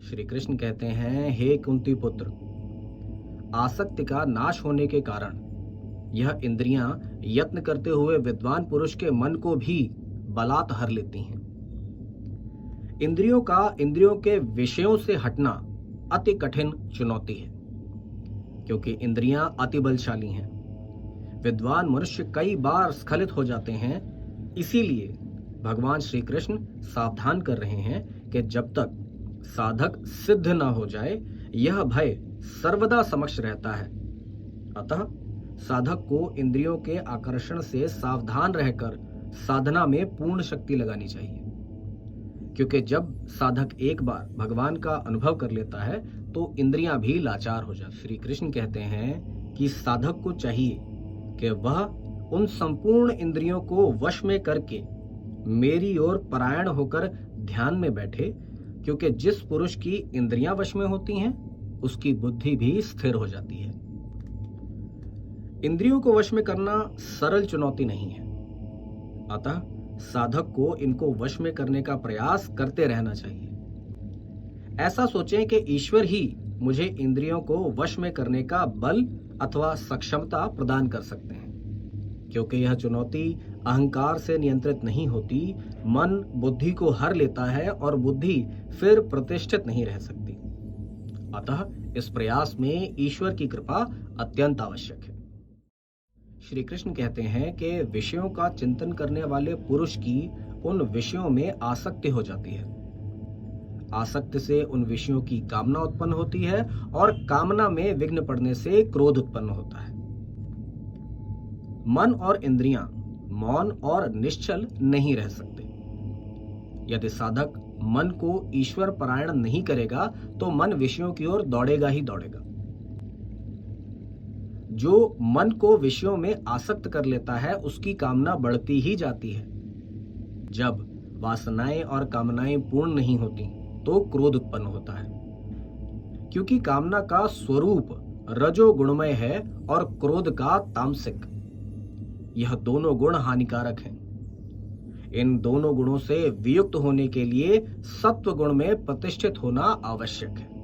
श्री कृष्ण कहते हैं, हे कुंती पुत्र, आसक्ति का नाश होने के कारण यह इंद्रियां यत्न करते हुए विद्वान पुरुष के मन को भी बलात् हर लेती हैं। इंद्रियों के विषयों से हटना अति कठिन चुनौती है, क्योंकि इंद्रियां अति बलशाली हैं। विद्वान मनुष्य कई बार स्खलित हो जाते हैं। इसीलिए भगवान श्री कृष्ण सावधान कर रहे हैं कि जब तक साधक सिद्ध न हो जाए, यह भय सर्वदा समक्ष रहता है। अतः साधक को इंद्रियों के आकर्षण से सावधान रहकर साधना में पूर्ण शक्ति लगानी चाहिए, क्योंकि जब साधक एक बार भगवान का अनुभव कर लेता है तो इंद्रियां भी लाचार हो जाती। श्री कृष्ण कहते हैं कि साधक को चाहिए कि वह उन संपूर्ण इंद्रियों को वश में करके मेरी ओर परायण होकर ध्यान में बैठे, क्योंकि जिस पुरुष की इंद्रियां वश में होती हैं उसकी बुद्धि भी स्थिर हो जाती है। इंद्रियों को वश में करना सरल चुनौती नहीं है, अतः साधक को इनको वश में करने का प्रयास करते रहना चाहिए। ऐसा सोचें कि ईश्वर ही मुझे इंद्रियों को वश में करने का बल अथवा सक्षमता प्रदान कर सकते हैं, क्योंकि यह चुनौती अहंकार से नियंत्रित नहीं होती। मन बुद्धि को हर लेता है और बुद्धि फिर प्रतिष्ठित नहीं रह सकती। अतः इस प्रयास में ईश्वर की कृपा अत्यंत आवश्यक है। श्री कृष्ण कहते हैं कि विषयों का चिंतन करने वाले पुरुष की उन विषयों में आसक्ति हो जाती है। आसक्ति से उन विषयों की कामना उत्पन्न होती है और कामना में विघ्न पड़ने से क्रोध उत्पन्न होता है। मन और इंद्रियां मौन और निश्चल नहीं रह सकते। यदि साधक मन को ईश्वर परायण नहीं करेगा तो मन विषयों की ओर दौड़ेगा ही दौड़ेगा। जो मन को विषयों में आसक्त कर लेता है उसकी कामना बढ़ती ही जाती है। जब वासनाएं और कामनाएं पूर्ण नहीं होती तो क्रोध उत्पन्न होता है, क्योंकि कामना का स्वरूप रजोगुणमय है और क्रोध का तामसिक। यह दोनों गुण हानिकारक हैं। इन दोनों गुणों से वियुक्त होने के लिए सत्व गुण में प्रतिष्ठित होना आवश्यक है।